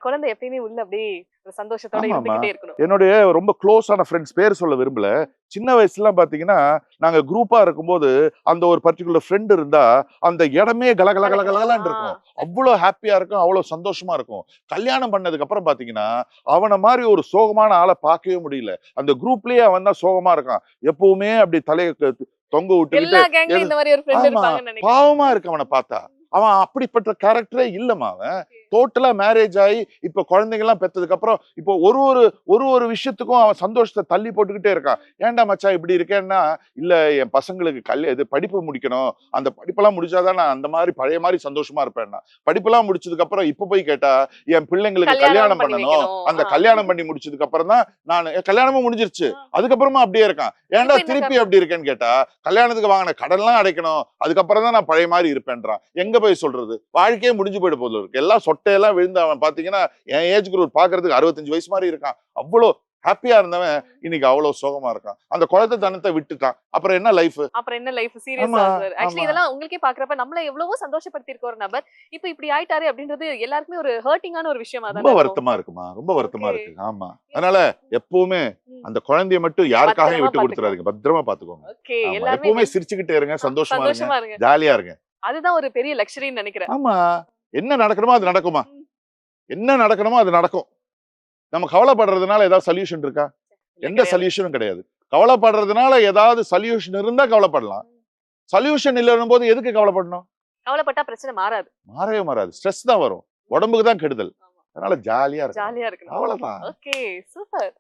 குழந்தை எப்பயுமே உள்ள அப்படியே ஒரு சந்தோஷத்தோட ஆமாமா. இருந்துகிட்டே இருக்கணும். என்னுடைய ரொம்ப க்ளோஸான ஃப்ரெண்ட்ஸ் பேர் சொல்ல விரும்பல. சின்ன வயசுலலாம் பாத்தீங்கன்னா, நாங்க குரூப்பா இருக்கும்போது, அந்த ஒரு பர்ட்டிகுலர் ஃப்ரெண்ட் இருந்தா, அந்த இடமே கலகலன்னு இருக்கும். அவ்ளோ ஹேப்பியா இருக்கும், அவ்ளோ சந்தோஷமா இருக்கும். கல்யாணம் பண்ணதுக்கு அப்புறம் பாத்தீங்கன்னா, அவன மாரி ஒரு சோகமான ஆள பார்க்கவே முடியல. அந்த குரூப்லயே அவன் தான் சோகமா இருக்கான். எப்பவுமே அப்படி தலைய தொங்க விட்டுக்கிட்டு எல்லா கேங்லயும் இந்த மாதிரி ஒரு ஃப்ரெண்ட் ஆமா. இருப்பாங்கன்னு நினைக்கிறேன். பாவமா இருக்கு அவன பார்த்தா. அவன் அப்படிப்பட்ட கேரக்டரே இல்லம்மா அவன். டோட்டலா மேரேஜ் ஆயி, இப்ப குழந்தைங்கலாம் பெத்ததுக்கு அப்புறம், இப்போ ஒரு விஷயத்துக்கும் அவன் சந்தோஷத்த தள்ளி போட்டுக்கிட்டே இருக்கான். "ஏன்டா மச்சான் இப்படி இருக்கேன்னா?" "இல்ல என் பசங்களுக்கு இது படிப்பு முடிக்கணும். அந்த படிப்பெல்லாம் முடிச்சா தான் நான் அந்த மாரி பழைய மாரி சந்தோஷமா இருப்பேன்னா." படிப்பெல்லாம் முடிச்சதுக்கு அப்புறம் இப்ப போய் கேட்டா, "என் பிள்ளைங்களுக்கு கல்யாணம் பண்ணி பண்ணணும். வைக்கணும். அந்த கல்யாணம் பண்ணி முடிச்சதுக்கு அப்புறம் தான் கல்யாணமும் முடிஞ்சிருச்சு. அதுக்கப்புறமா அப்படியே இருக்கான். ஏன்டா இப்ப என்ன திருப்பி காரணம்? அப்படி இருக்கேன்னு கேட்டா, கல்யாணத்துக்கு வாங்குன கடன்லாம் அடைக்கணும். அதுக்கப்புறம் தான் நான் பழைய மாரி இருப்பேன்றான். எங்க போய் சொல்றது? வாழ்க்கையே முடிஞ்சு போயிட போகுது இருக்கு. எல்லாம் சொட்டையெல்லாம் விழுந்து அவன் பாத்தீங்கன்னா, என் ஏஜ் குரூப் பாக்குறதுக்கு 65 வயசு மாதிரி இருக்கான். அவ்வளோ ஹேப்பியா இருந்தவன் இன்னைக்கு அவ்வளவு சோகமா இருக்கான். அந்த குழந்தை தனத்தை விட்டுட்டான். அப்புறம் என்ன லைஃப்? அப்புறம் என்ன லைஃப் ஆமா, சீரியஸா சார்? ஆக்சுவலி ஆமா. இதெல்லாம் உங்களுக்கே பாக்குறப்ப நம்மள எவ்வளவோ சந்தோஷப்படுத்தி இருக்க ஒரு நபர் இப்ப இப்படி ஆயிட்டாரே அப்படின்றது எல்லாருக்குமே ஒரு ஹர்ட்டிங்கான ஒரு விஷயமா ரொம்ப தானே இருக்கும். வருத்தமா இருக்குமா. ரொம்ப வருத்தமா ஓகே. இருக்கு. ஆமா. அதனால எப்பவுமே ம். அந்த குழந்தைய மட்டும் நீங்க யாருக்காகவும் பத்திரமா விட்டு பாத்துக்கணும். கொடுத்துறாதீங்க. பத்திரமா பாத்துக்கோங்க. ஓகே. ஆமா. எல்லாருமே எப்பவுமே சிரிச்சுக்கிட்டே இருங்க, சந்தோஷமா இருங்க, சந்தோஷமா இருங்க. ஜாலியா இருங்க. அதுதான் ஒரு பெரிய லக்ஸரின்னு நினைக்கிறேன். ஆமா. என்ன நடக்கணுமோ அது நடக்குமா? ம். என்ன நடக்கணுமோ அது நடக்கும். நம்ம கவலைப்படுறதுனால ஏதாவது சொல்யூஷன் இருக்கா? இல்ல எந்த கிடையாது. சொல்யூஷனும் கிடையாது. கவலைப்படுறதுனால ஏதாவது சொல்யூஷன் இருந்தா கவலைப்படலாம். சொல்யூஷன் இல்லன்னும் போது எதுக்கு கவலைப்படணும்? கவலைப்பட்டா பிரச்சனை மாறாது. மாறவே மாறாது. ஸ்ட்ரெஸ் தான் வரும். உடம்புக்கு தான் கெடுதல். ஆமா. அதனால ஜாலியா இருக்கணும். ஜாலியா இருக்கணும். அவ்வளவுதான். ஓகே. சூப்பர்.